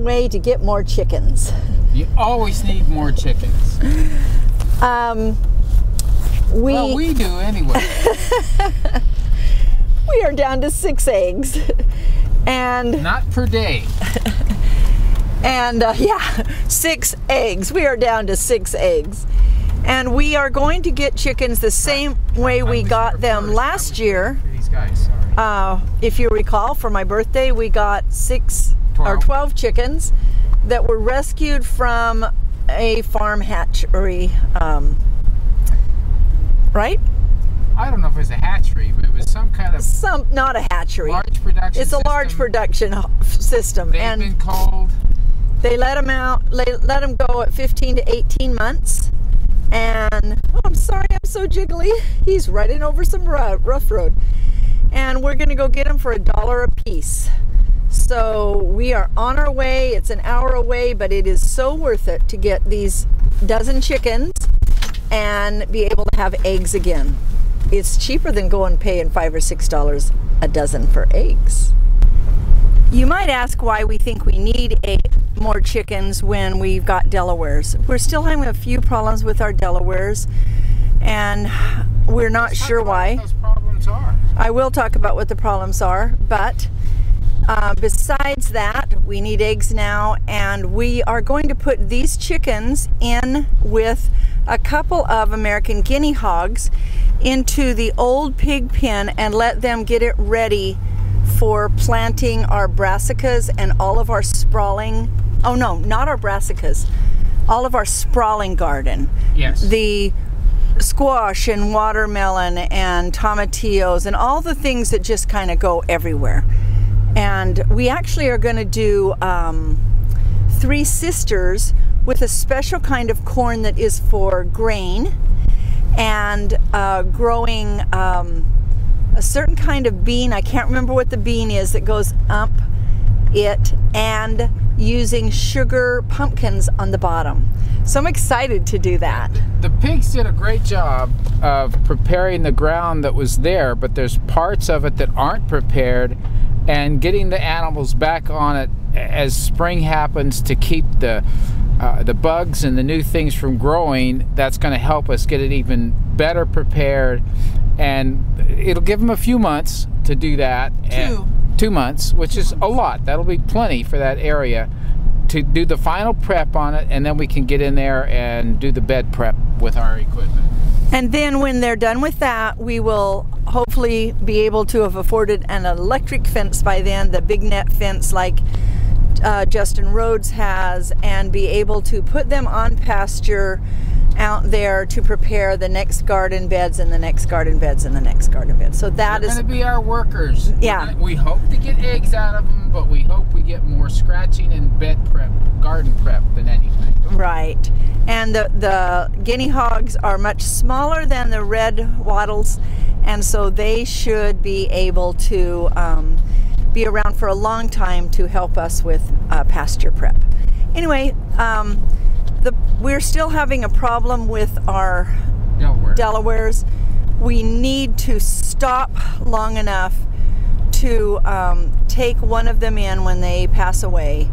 way to get more chickens. You always need more chickens. Well, we do anyway. We are down to 6 eggs. And not per day. And yeah, 6 eggs. We are down to 6 eggs. And we are going to get chickens the same way we got them last year. These guys, sorry. If you recall, for my birthday, we got 12 chickens that were rescued from a farm hatchery, right? I don't know if it was a hatchery, but it was some kind of... not a hatchery. Large production It's a large production system. They've been culled. They let them out, let them go at 15 to 18 months. And, oh, I'm sorry, I'm so jiggly. He's riding over some rough road. And we're going to go get them for $1 a piece. So we are on our way. It's an hour away, but it is so worth it to get these dozen chickens and be able to have eggs again. It's cheaper than going paying $5 or $6 a dozen for eggs. You might ask why we think we need more chickens when we've got Delawares. We're still having a few problems with our Delawares, and we're not sure why. What those problems are. I will talk about what the problems are, but besides that, we need eggs now, and we are going to put these chickens in with a couple of American guinea hogs into the old pig pen and let them get it ready for planting our brassicas and all of our sprawling, oh no, not our brassicas, all of our sprawling garden. Yes. The squash and watermelon and tomatillos and all the things that just kind of go everywhere. And we actually are going to do 3 sisters with a special kind of corn that is for grain, and growing a certain kind of bean. I can't remember what the bean is that goes up it, and using sugar pumpkins on the bottom. So I'm excited to do that. The pigs did a great job of preparing the ground that was there, but there's parts of it that aren't prepared, and getting the animals back on it as spring happens to keep the bugs and the new things from growing. That's going to help us get it even better prepared, and it'll give them a few months to do that. 2 months, which is a lot. That'll be plenty for that area to do the final prep on it, and then we can get in there and do the bed prep with our equipment. And then when they're done with that, we will hopefully be able to have afforded an electric fence by then, the big net fence like Justin Rhodes has, and be able to put them on pasture out there to prepare the next garden beds and the next garden beds and the next garden beds. So that is going to be our workers. Yeah. We hope to get eggs out of them, but we hope we get more scratching and bed prep, garden prep than anything. Right. And the guinea hogs are much smaller than the red wattles, and so they should be able to be around for a long time to help us with pasture prep. Anyway, we're still having a problem with our Delawares. We need to stop long enough to take one of them in when they pass away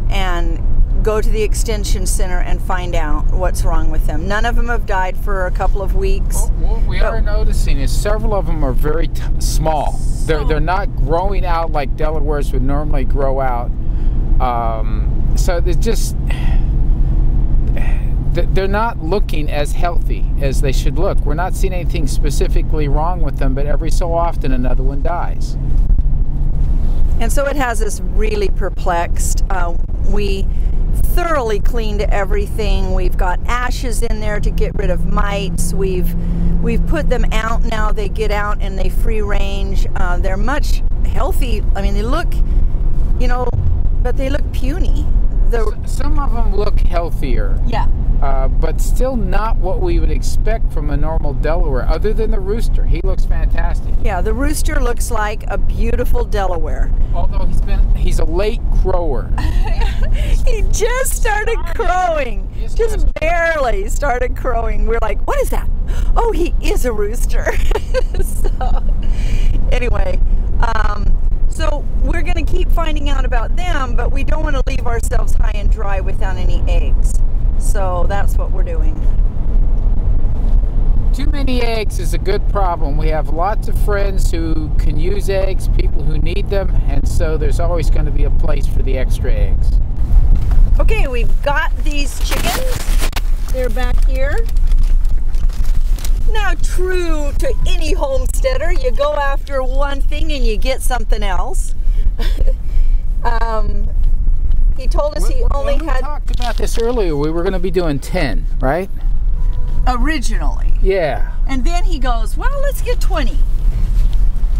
and go to the extension center and find out what's wrong with them. None of them have died for a couple of weeks. What we are noticing is several of them are very small. They're not growing out like Delawares would normally grow out. So they're just... they're not looking as healthy as they should look. We're not seeing anything specifically wrong with them, but every so often another one dies. And so it has us really perplexed. We thoroughly cleaned everything. We've got ashes in there to get rid of mites. We've put them out now. They get out and they free range. They're much healthy. I mean, they look, but they look puny. Some of them look healthier. Yeah. But still not what we would expect from a normal Delaware, other than the rooster. He looks fantastic. Yeah, the rooster looks like a beautiful Delaware. Although he's a late crower. He just started crowing. Just barely started crowing. We're like, what is that? Oh, he is a rooster. So, anyway, so we're going to keep finding out about them, but we don't want to leave ourselves high and dry without any eggs. So that's what we're doing. Too many eggs is a good problem. We have lots of friends who can use eggs, people who need them, and so there's always going to be a place for the extra eggs. Okay, we've got these chickens. They're back here. Now, true to any homesteader, you go after one thing and you get something else. He told us he only had... We talked about this earlier. We were going to be doing 10, right? Originally. Yeah. And then he goes, well, let's get 20.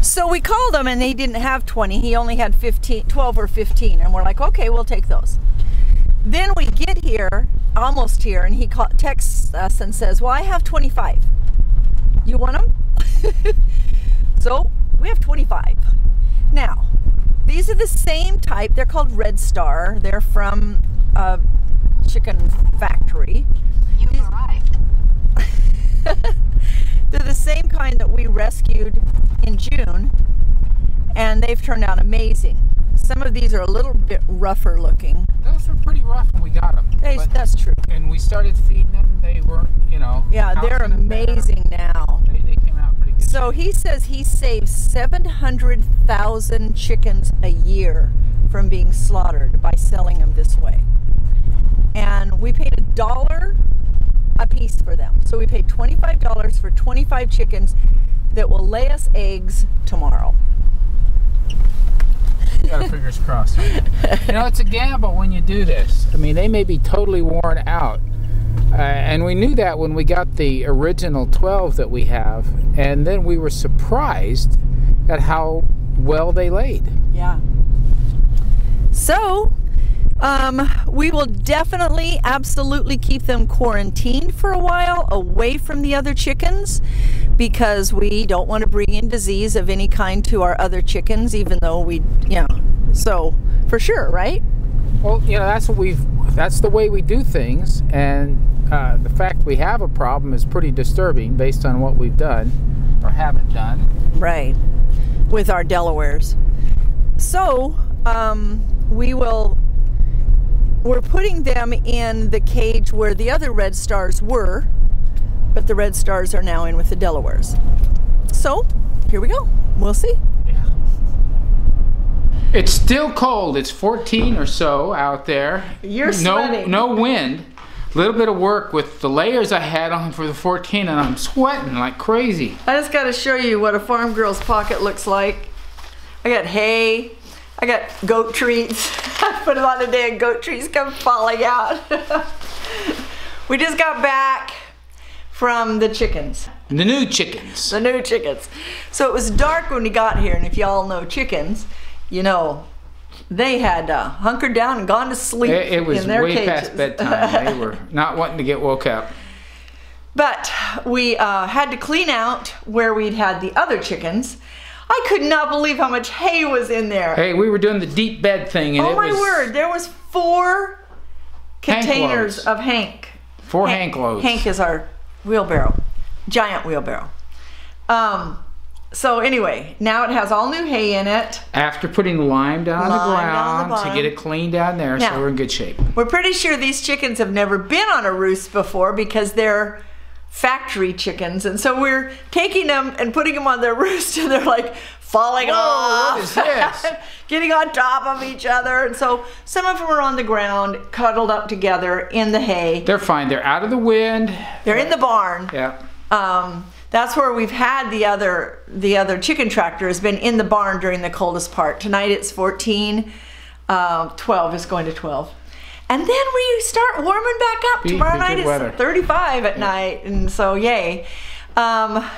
So we called him and they didn't have 20. He only had 12 or 15. And we're like, okay, we'll take those. Then we get here, almost here, and he texts us and says, well, I have 25. You want them? So we have 25. Now, these are the same type. They're called Red Star. They're from a chicken factory. You've arrived. They're the same kind that we rescued in June, and they've turned out amazing. Some of these are a little bit rougher looking. Those were pretty rough when we got them. That's true. And we started feeding them. They weren't, you know. Yeah, they're amazing now. They came out pretty good. So he says he saves 700,000 chickens a year from being slaughtered by selling them this way. And we paid $1 a piece for them. So we paid $25 for 25 chickens that will lay us eggs tomorrow. Got our fingers crossed. You know, it's a gamble when you do this. I mean, they may be totally worn out. And we knew that when we got the original 12 that we have. And then we were surprised at how well they laid. Yeah. So, we will definitely, absolutely keep them quarantined for a while away from the other chickens, because we don't want to bring in disease of any kind to our other chickens, even though we, yeah, so for sure, right? Well, you know, that's the way we do things, and the fact we have a problem is pretty disturbing based on what we've done or haven't done. Right, with our Delawares. So, we're putting them in the cage where the other Red Stars were, but the Red Stars are now in with the Delawares. So, here we go. We'll see. Yeah. It's still cold. It's 14 or so out there. You're sweating. No wind. A little bit of work with the layers I had on for the 14, and I'm sweating like crazy. I just got to show you what a farm girl's pocket looks like. I got hay. I got goat treats. I put them on today and goat treats come falling out. We just got back from the chickens. The new chickens. The new chickens. So it was dark when we got here, and if y'all know chickens, you know, they had hunkered down and gone to sleep It was in their way cages. past bedtime. They were not wanting to get woke up. But we had to clean out where we'd had the other chickens. I could not believe how much hay was in there. Hey, we were doing the deep bed thing, and oh my word, there was 4 containers of Hank. 4 Hank loads. Hank is our wheelbarrow, giant wheelbarrow. So anyway, now it has all new hay in it. After putting lime down on the ground to get it clean down there, now, so we're in good shape. We're pretty sure these chickens have never been on a roost before because they're factory chickens, and so we're taking them and putting them on their roost, and they're like falling off. What is this? Getting on top of each other, and so some of them are on the ground, cuddled up together in the hay. They're fine. They're out of the wind. They're in the barn. Yeah. That's where we've had the other chicken tractor has been in the barn during the coldest part. Tonight it's 14, 12 is going to 12. And then we start warming back up. Tomorrow night it's 35 at night, and so yay. Now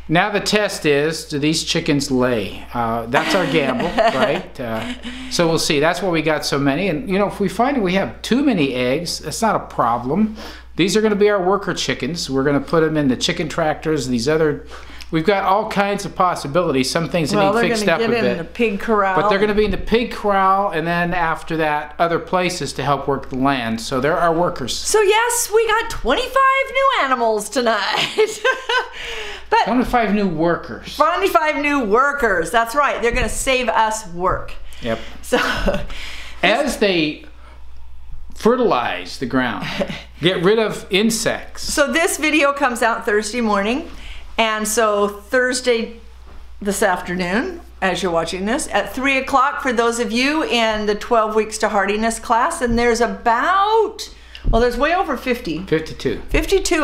the test is, do these chickens lay? That's our gamble, right? So we'll see. That's why we got so many. And you know, if we find we have too many eggs, that's not a problem. These are going to be our worker chickens. We're going to put them in the chicken tractors. These other, we've got all kinds of possibilities. Some things that need fixed up a bit. They're going to get in the pig corral. But they're going to be in the pig corral, and then after that, other places to help work the land. So they're our workers. So yes, we got 25 new animals tonight. But 25 new workers. 25 new workers. That's right. They're going to save us work. Yep. So as they fertilize the ground, get rid of insects. So this video comes out Thursday morning, and so Thursday this afternoon, as you're watching this, at 3 o'clock for those of you in the 12 Weeks to Heartiness class, and there's about, well, there's way over 52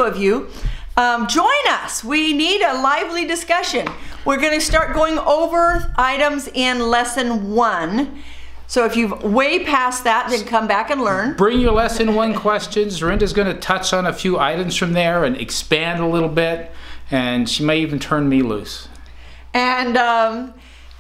of you. Join us. We need a lively discussion. We're going to start going over items in lesson 1. So if you've way past that, then come back and learn. Bring your lesson 1 questions. Rinda's going to touch on a few items from there and expand a little bit, and she may even turn me loose. And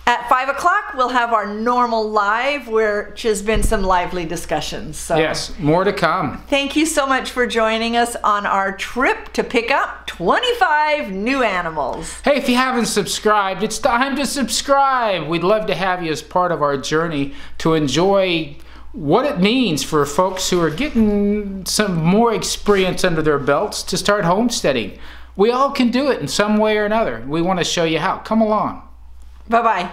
at 5 o'clock, we'll have our normal live, which has been some lively discussions. So yes, more to come. Thank you so much for joining us on our trip to pick up 25 new animals. Hey, if you haven't subscribed, it's time to subscribe. We'd love to have you as part of our journey to enjoy what it means for folks who are getting some more experience under their belts to start homesteading. We all can do it in some way or another. We want to show you how. Come along. Bye-bye.